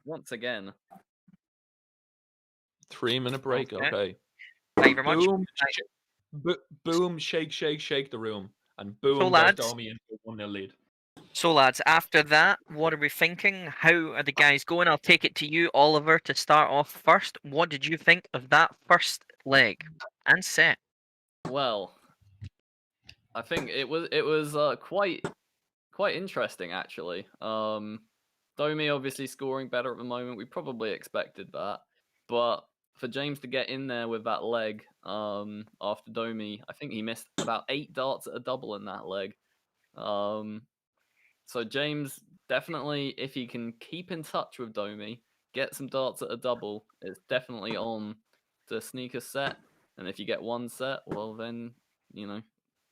once again. 3-minute break. Okay. Thank you very much. Boom, boom, shake, shake, shake the room, and boom So, goes lads. Dohmi into a 1-0 lead. So, lads, after that, what are we thinking? How are the guys going? I'll take it to you, Oliver, to start off first. What did you think of that first leg and set? Well, I think it was quite interesting actually. Dohmi obviously scoring better at the moment. We probably expected that, but for James to get in there with that leg, after Dohmi, I think he missed about 8 darts at a double in that leg. So James definitely, if he can keep in touch with Dohmi, get some darts at a double, it's definitely on to sneak a set. And if you get one set, well then,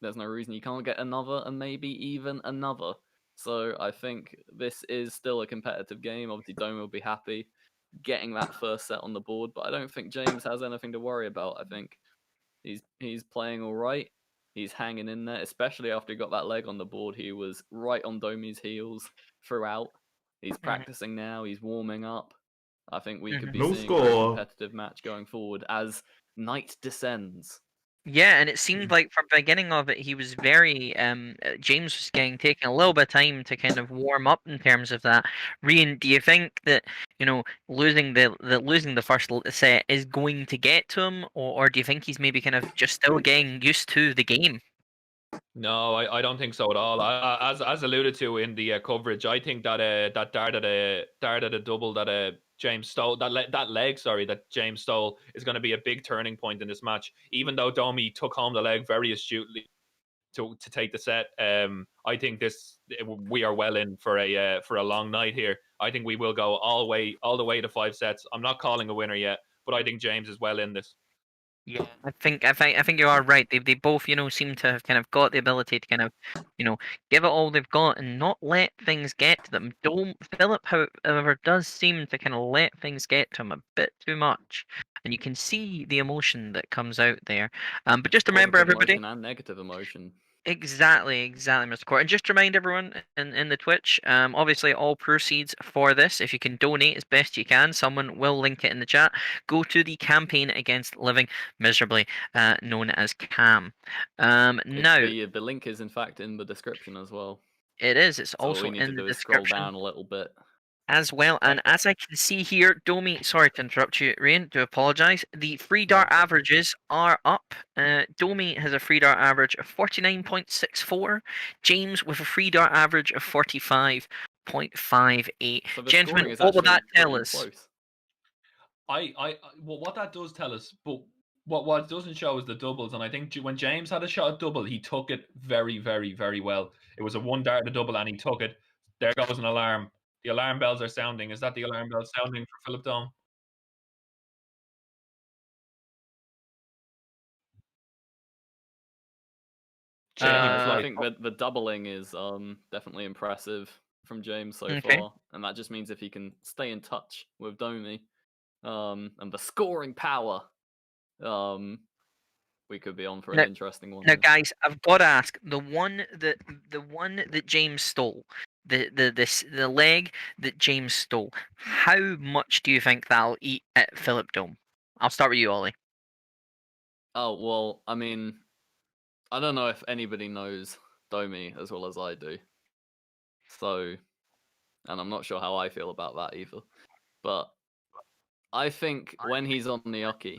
there's no reason you can't get another and maybe even another. So I think this is still a competitive game. Obviously, Dohmi will be happy getting that first set on the board, but I don't think James has anything to worry about. I think he's playing all right. He's hanging in there, especially after he got that leg on the board. He was right on Dohmi's heels throughout. He's practicing now. He's warming up. I think we could be seeing a very competitive match going forward as night descends. Yeah, and it seemed like from the beginning of it, he was very James was taking a little bit of time to kind of warm up in terms of that. Rian, do you think that losing the first set is going to get to him, or do you think he's maybe kind of just still getting used to the game? No, I don't think so at all. As alluded to in the coverage, I think that that dart at a double that James stole, that leg, that James stole, is going to be a big turning point in this match. Even though Dohmi took home the leg very astutely to take the set, I think we are well in for a long night here. I think we will go all the way to 5 sets. I'm not calling a winner yet, but I think James is well in this. Yeah, I think you are right. They both seem to have kind of got the ability to kind of give it all they've got and not let things get to them. Phillip, however, does seem to kind of let things get to him a bit too much, and you can see the emotion that comes out there. But just remember, Positive everybody. emotion and negative emotion. Exactly, Mr. Court. And just to remind everyone in the Twitch, obviously all proceeds for this, if you can donate as best you can, someone will link it in the chat, go to the campaign against living miserably, known as CAM. Now, the link is in fact in the description as well. It is. It's so also all we need in to the do is description. scroll down a little bit. As well, and as I can see here, Dohmi, sorry to interrupt you, Rian, do apologise. The free dart averages are up. Dohmi has a free dart average of 49.64. James with a free dart average of 45.58. So gentlemen, what will that tell us? What that does tell us, but what it doesn't show is the doubles, and I think when James had a shot at double, he took it very, very, very well. It was a 1 dart at double, and he took it. There goes an alarm. The alarm bells are sounding. Is that the alarm bell sounding for Phillip Dohm? I think that the doubling is definitely impressive from James so far, and that just means if he can stay in touch with Dohmi, and the scoring power, we could be on for an interesting one. Now, guys, I've got to ask, the one that James stole, the leg that James stole, how much do you think that'll eat at Phillip Dohm? I'll start with you, Ollie. Oh, well, I mean, I don't know if anybody knows Dohmi as well as I do. So, and I'm not sure how I feel about that either. But I think when he's on the Oki,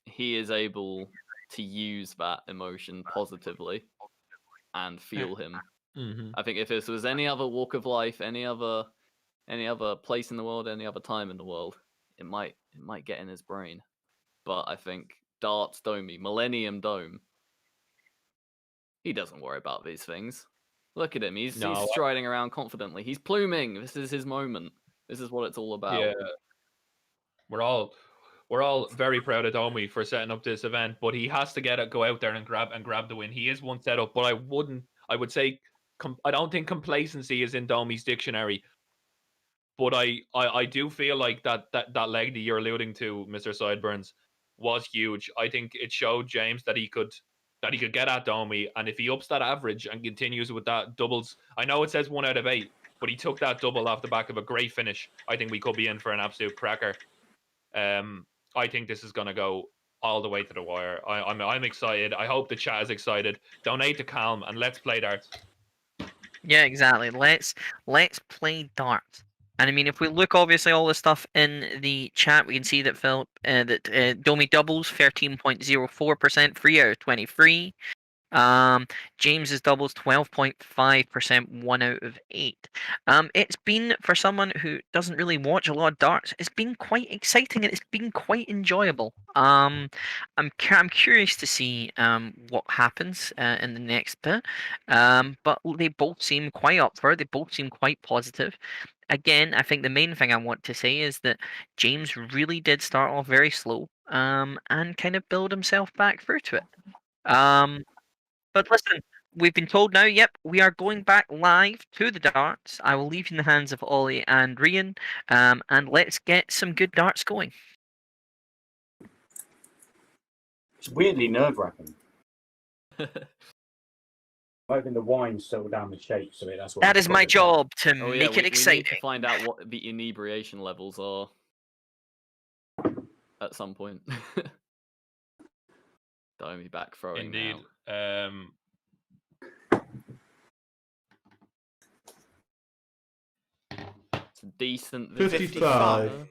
he is able to use that emotion positively and feel him. Mm-hmm. I think if this was any other walk of life, any other place in the world, any other time in the world, it might get in his brain. But I think Darts Dohmi, Millennium Dohm, he doesn't worry about these things. Look at him. He's striding around confidently. He's pluming. This is his moment. This is what it's all about. Yeah. We're all very proud of Dohmi for setting up this event, but he has to go out there and grab the win. He is one set up, but I would say I don't think complacency is in Dohmi's dictionary. But I do feel like that leg that you're alluding to, Mr. Sideburns, was huge. I think it showed James that he could get at Dohmi, and if he ups that average and continues with that doubles, I know it says 1 out of 8, but he took that double off the back of a great finish. I think we could be in for an absolute cracker. I think this is going to go all the way to the wire. I'm excited. I hope the chat is excited. Donate to Calm and let's play darts. Yeah, exactly. Let's play darts. And I mean, if we look obviously all the stuff in the chat, we can see that Phillip that Dohmi doubles 13.04%, 3 out of 23. James's doubles 12.5%, 1 out of 8. It's been, for someone who doesn't really watch a lot of darts, it's been quite exciting and it's been quite enjoyable. I'm curious to see what happens in the next bit. But they both seem quite up for it. They both seem quite positive. Again, I think the main thing I want to say is that James really did start off very slow, and kind of build himself back through to it. But listen, we've been told now, yep, we are going back live to the darts. I will leave you in the hands of Ollie and Rian, and let's get some good darts going. It's weirdly nerve-wracking. Hoping the wine settle down the shapes of it. That's what. That is my job to Oh, yeah, make it we exciting. need to find out what the inebriation levels are at some point. Dohmi back throwing Indeed. now. It's a decent 55.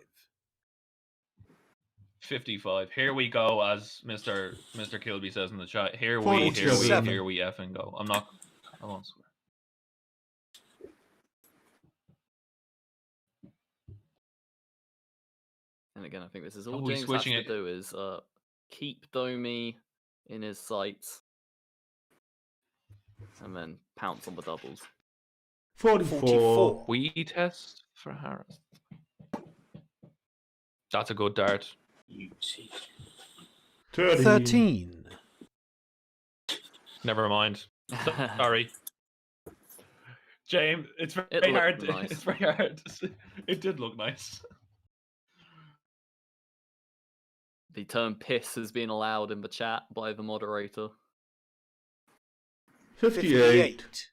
55. Here we go, as Mr. Kilby says in the chat. Here we effing go. I won't swear. And again, I think this is all James has to do is keep Dohmi in his sights and then pounce on the doubles. 44. We test for Harris. That's a good dart. 13. Never mind. Sorry. James, it's very hard. Nice. It's very hard. It did look nice. The term piss has been allowed in the chat by the moderator. 58.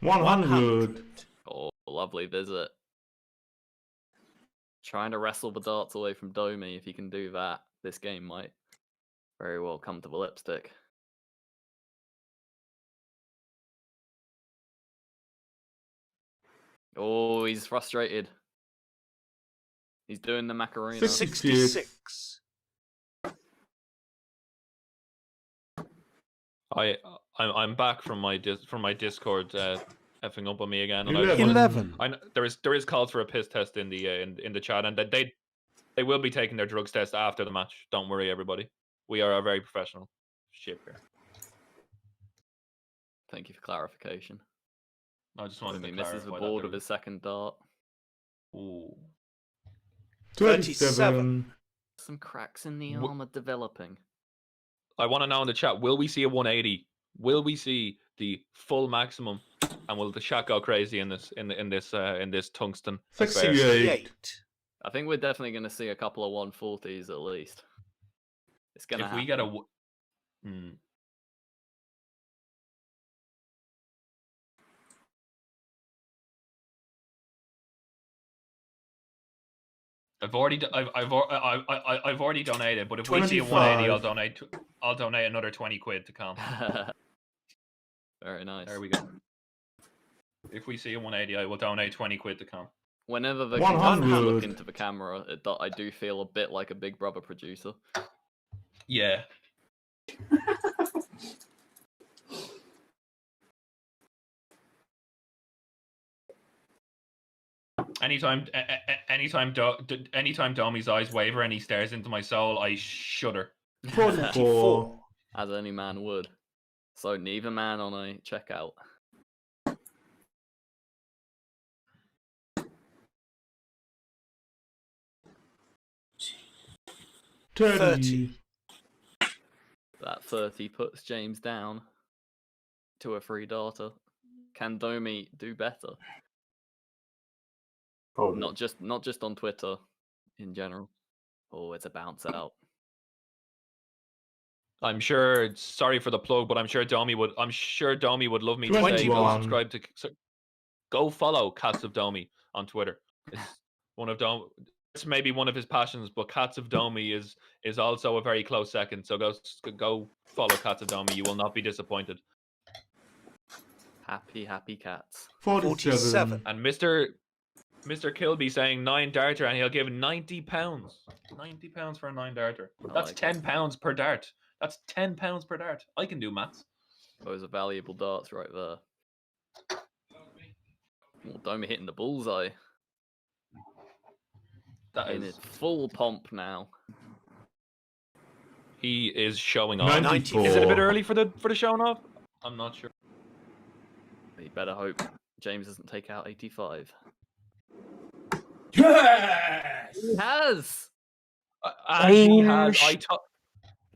$100. Oh, lovely visit. Trying to wrestle the darts away from Dohmi. If he can do that, this game might very well come to the lipstick. Oh, he's frustrated. He's doing the Macarena. 66. I'm back from my Discord effing up on me again. And 11. There is calls for a piss test in the chat, and that they will be taking their drugs test after the match. Don't worry, everybody. We are a very professional ship here. Thank you for clarification. I just wanted to He clarify misses the board that of his second dart. Ooh. 27. Some cracks in the armor developing. I want to know in the chat, will we see a 180? Will we see the full maximum? And will the chat go crazy in this tungsten affair? 68. I think we're definitely going to see a couple of 140s at least. It's going to happen. If we get a I've already donated, but if we see a 180, I'll donate another 20 quid to Calm. Very nice. There we go. If we see a 180, I will donate 20 quid to Calm. Whenever the 100. look into the camera, I do feel a bit like a Big Brother producer. Yeah. Anytime Dohmi's eyes waver and he stares into my soul, I shudder. 44. As any man would. So neither man on a checkout. $30. That 30 puts James down to a free darter. Can Dohmi do better? Probably. Not just on Twitter, in general. Oh, it's a bounce out. I'm sure. Sorry for the plug, but I'm sure Dohmi would. I'm sure Dohmi would love me to say go 21. subscribe to. Go follow Cats of Dohmi on Twitter. It's one of Dohm. It's maybe one of his passions, but Cats of Dohmi is also a very close second. So go follow Cats of Dohmi. You will not be disappointed. Happy cats. 47. And Mr. Kilby saying 9 darter, and he'll give £90. £90 for a 9 darter. That's like £10 per dart. That's £10 per dart. I can do maths. Those are valuable darts right there. Oh, Dohmi hitting the bullseye. That In is. its full pomp now. He is showing off. 94. Is it a bit early for the showing off? I'm not sure. You better hope James doesn't take out 85. Yes! He has! And he has.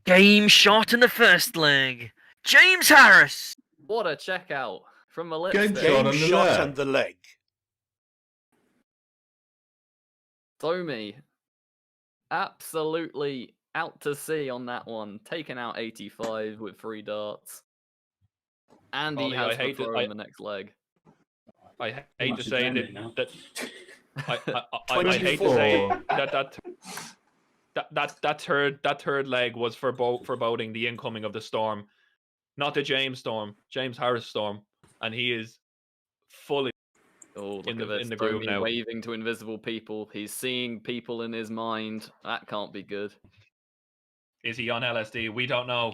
Game shot in the first leg. James Harris. What a checkout from a Game lipstick. shot on the shot leg. and the leg. Dohmi, absolutely out to sea on that one. Taking out 85 with 3 darts. And he Ollie, has I hate the it. throw in the next leg. I hate to say that I hate to 24. say that third leg was foreboding the incoming of the storm, not the James storm, James Harris storm, and he is fully Oh, look in at this. the groove Dohmi now. waving to invisible people. He's seeing people in his mind. That can't be good. Is he on LSD? We don't know.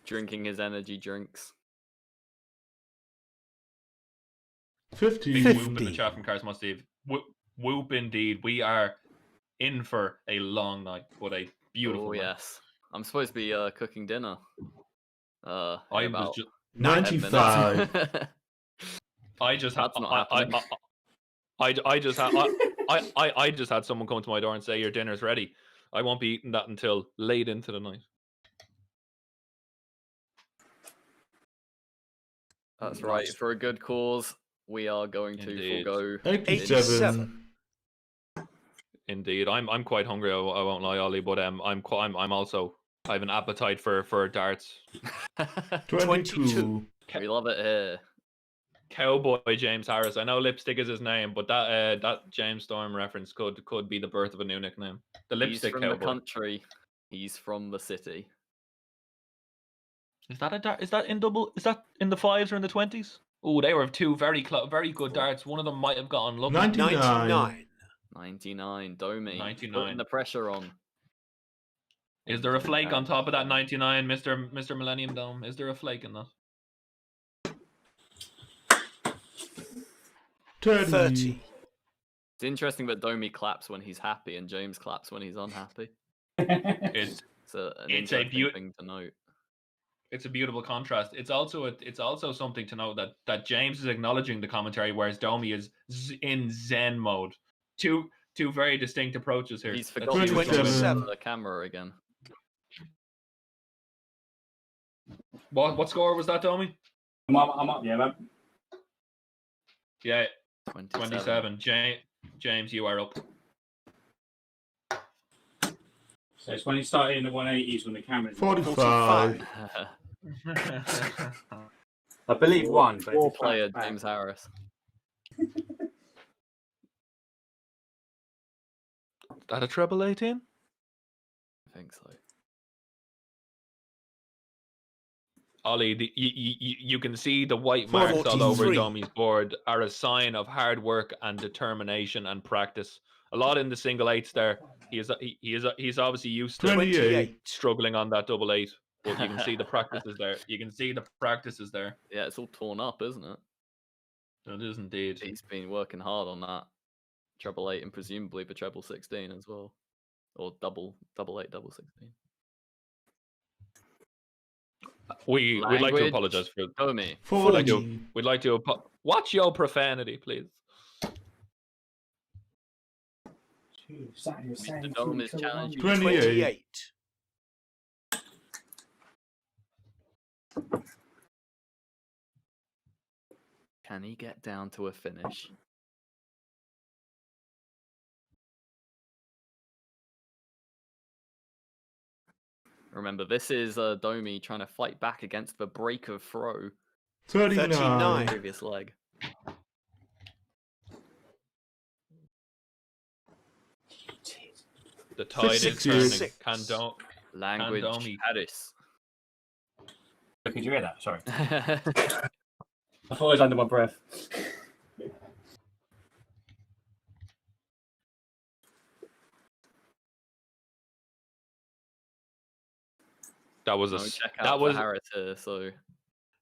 Drinking his energy drinks. 50. Big whoop in the chat from Charisma Steve. Whoop indeed. We are in for a long night, but a beautiful Oh, night. yes. I'm supposed to be cooking dinner. In I was about just 95. 10 minutes. I just had That's not happening. I just had someone come to my door and say your dinner's ready. I won't be eating that until late into the night. That's right. For a good cause, we are going to Indeed. forego 87. Indeed, I'm quite hungry. I won't lie, Ollie, but I'm also I have an appetite for darts. 22. We love it here. Cowboy James Harris. I know Lipstick is his name, but that James Storm reference could be the birth of a new nickname. The He's Lipstick from Cowboy. the country. He's from the city. Is that a dart? Is that in double? Is that in the 5s or in the 20s? Oh, they were two very good darts. One of them might have gotten lucky. 99. 99. Dohmi. 99. Putting the pressure on. Is there a flake on top of that 99, Mr. Millennium Dome? Is there a flake in that? 30. It's interesting that Dohmi claps when he's happy and James claps when he's unhappy. It's An It's a interesting thing to note. it's a beautiful contrast. It's also something to note that James is acknowledging the commentary, whereas Dohmi is in Zen mode. Two very distinct approaches here. He's Let's forgotten see what's to going on. 27. the camera again. What score was that, Dohmi? I'm up, yeah, man. Yeah, 27. 27. James, you are up. So it's when it started in the 180s when the camera. 45. I believe one. But War it's player back. James Harris. That a treble 18? I think so. Ollie, you can see the white marks all over 43. Dohmi's board are a sign of hard work and determination and practice. A lot in the single eights there. He's obviously used to 28. struggling on that double 8, but you can see the practices there. You can see the practices there. Yeah, it's all torn up, isn't it? It is indeed. He's been working hard on that treble 8 and presumably the treble 16 as well, or double 8, double 16. We'd like to Language. apologize for. Dohmi. 40. We'd like to watch your profanity, please. Mr. Dohm is challenging. 28. 28. Can he get down to a finish? Remember, this is Dohmi trying to fight back against the break of throw 39. previous leg. The tide is 66. turning. Language Dohmi. Harris. Could you hear that? Sorry. I thought I was under my breath. That was a No, check out that for was Harris here, so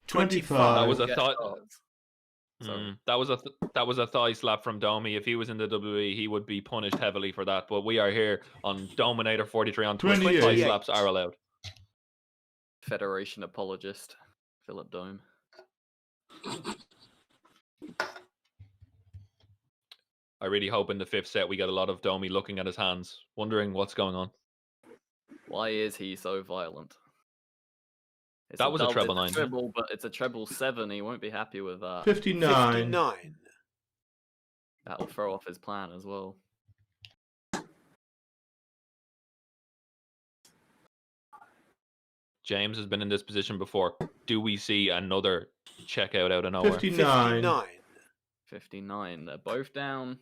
25. that was a get thought. starts. Sorry. That was a thigh slap from Dohmi. If he was in the WWE, he would be punished heavily for that. But we are here on Dominator 43 on Twitch. 28. Thigh slaps are allowed. Federation apologist, Phillip Dohm. I really hope in the 5th set we get a lot of Dohmi looking at his hands, wondering what's going on. Why is he so violent? It's That was a double- treble it's 9. treble, but it's a treble 7. He won't be happy with that. 59. 59. That'll throw off his plan as well. James has been in this position before. Do we see another checkout out of nowhere? 59. 59. 59. They're both down.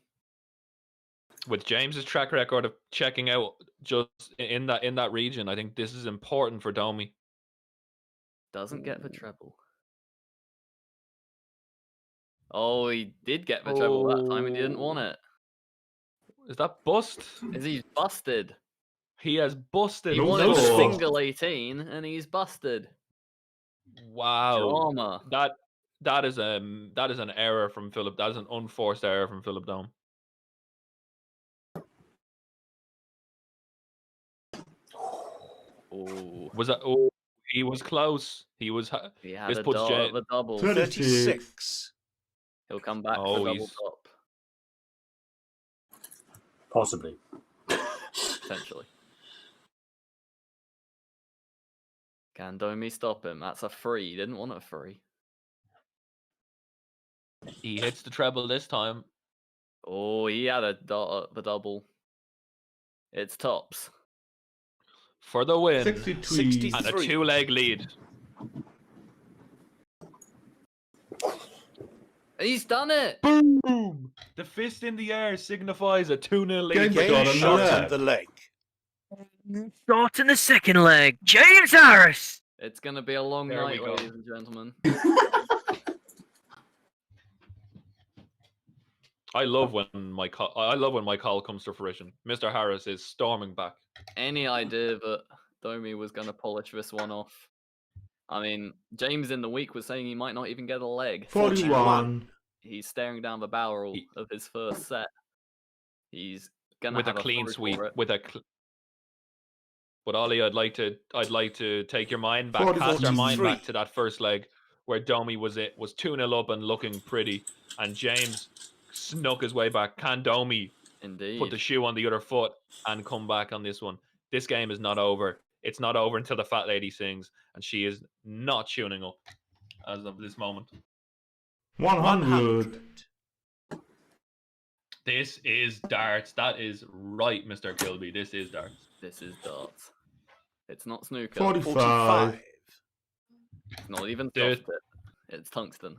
With James's track record of checking out just in that region, I think this is important for Dohmi. Doesn't get the treble. Oh, he did get the treble that time and he didn't want it. Is that bust? Is he busted? He has busted. He No wanted a score. single 18 and he's busted. Wow. Drama. That is an error from Phillip. That is an unforced error from Phillip Dohm. Oh, Was that? Oh, he was close. He was. he had This a, puts Jay- the double. 36. He'll come back Oh, for double he's- top, Possibly. potentially. Can Dohmi stop him? That's a free. He didn't want a free. He hits the treble this time. Oh, he had the double. It's tops. For the win. 63. And a 63. 2-leg lead. He's done it! Boom! The fist in the air signifies a 2-0 lead. Game for shot Game on the shot leg. on the leg. Shot in the second leg. James Harris. It's going to be a long There we night, go. ladies and gentlemen. I love when my call comes to fruition. Mr. Harris is storming back. Any idea that Dohmi was going to polish this one off? I mean, James in the week was saying he might not even get a leg. 41. He's staring down the barrel He- of his first set. He's going to With a have clean throw sweep. for it. But Ollie, I'd like to take your mind back, 40, cast our mind 43. back to that first leg where Dohmi was 2-0 up and looking pretty, and James snuck his way back. Can Dohmi Indeed. put the shoe on the other foot and come back on this one? This game is not over. It's not over until the fat lady sings, and she is not tuning up as of this moment. 100. This is darts. That is right, Mr. Kilby. This is darts. This is darts. It's not snooker. 45. 45. It's not even Dude. soft tip. It's tungsten.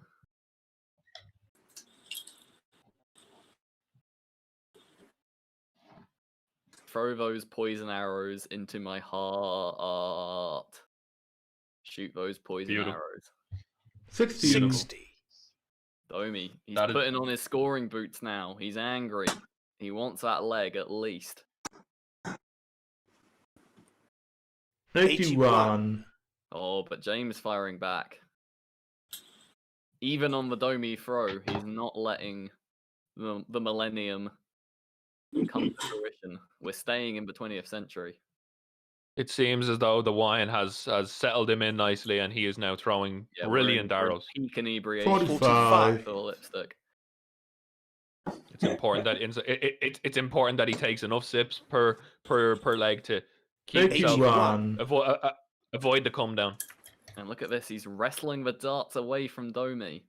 Throw those poison arrows into my heart. Shoot those poison Beautiful. arrows. 60. 60. Dohmi, he's That is- putting on his scoring boots now. He's angry. He wants that leg at least. 81. Oh, but James firing back. Even on the Dohmi throw, he's not letting the millennium come to fruition. We're staying in the 20th century. It seems as though the wine has settled him in nicely, and he is now throwing Yeah, we're brilliant in arrows. Peak inebriation. 45. For the lipstick. It's important that it's important that he takes enough sips per leg to keep himself 81. avoid the come down. And look at this, he's wrestling the darts away from Dohmi.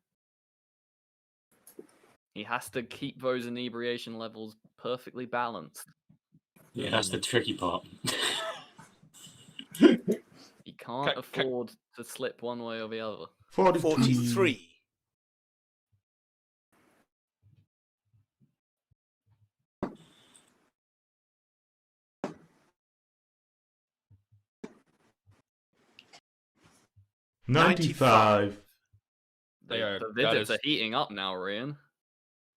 He has to keep those inebriation levels perfectly balanced. Yeah, that's the tricky part. He can't afford to slip one way or the other. 43. $95. They are. The That visits is, are heating up now, Rian.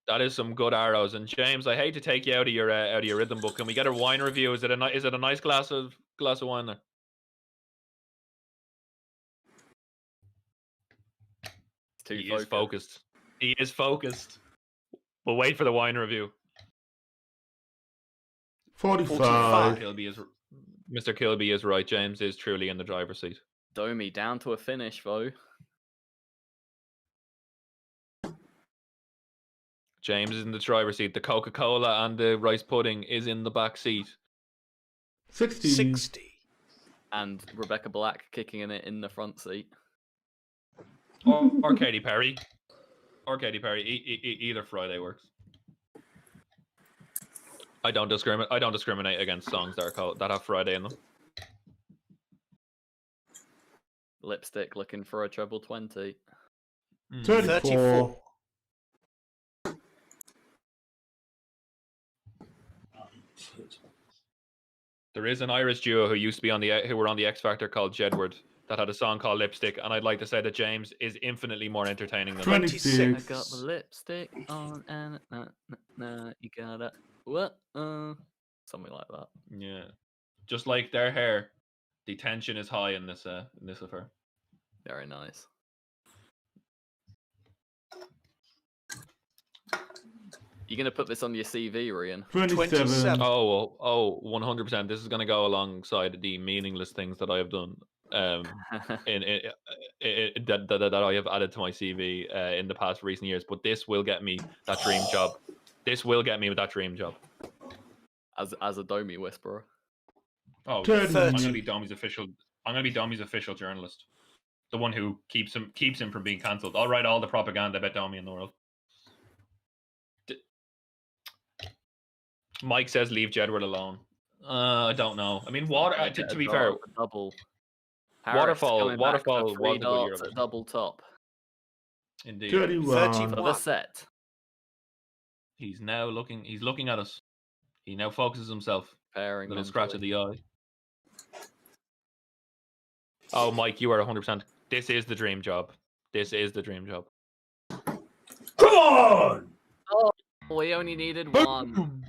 that is some good arrows. And James, I hate to take you out of your rhythm book. Can we get a wine review? Is it a nice glass of wine there? Too He is focused. He is focused. We'll wait for the wine review. 45. Mr. Kilby is right. James is truly in the driver's seat. Dohmi down to a finish, though. James is in the driver's seat. The Coca-Cola and the rice pudding is in the back seat. 60. And Rebecca Black kicking in it in the front seat. Or Katy Perry. Either Friday works. I don't discriminate against songs that have Friday in them. Lipstick looking for a treble 20. 34. There is an Irish duo who were on the X Factor called Jedward that had a song called Lipstick, and I'd like to say that James is infinitely more entertaining than them. 26. I got the lipstick on and you gotta what? Something like that. Yeah, just like their hair, the tension is high in this affair. Very nice. You gonna put this on your CV, Rian? 27. Oh, 100%. This is gonna go alongside the meaningless things that I have done. That I have added to my CV in the past recent years, but this will get me that dream job. This will get me with that dream job. As a Dohmi whisperer. Oh, 30. I'm gonna be Dohmi's official journalist, the one who keeps him from being cancelled. I'll write all the propaganda about Dohmi in the world. Mike says leave Jedward alone. I don't know. I mean, to be fair, double. Waterfall was a good year. At double top. Indeed. 31. For the set. He's now looking. He's looking at us. He now focuses himself. Pairing. Little scratch of the eye. Oh, Mike, you are 100%. This is the dream job. This is the dream job. Come on! Oh, we only needed one.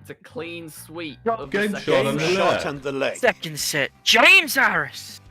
It's a clean sweep. Of Game the shot on second the set. Shot left. and the leg. Second set, James Harris.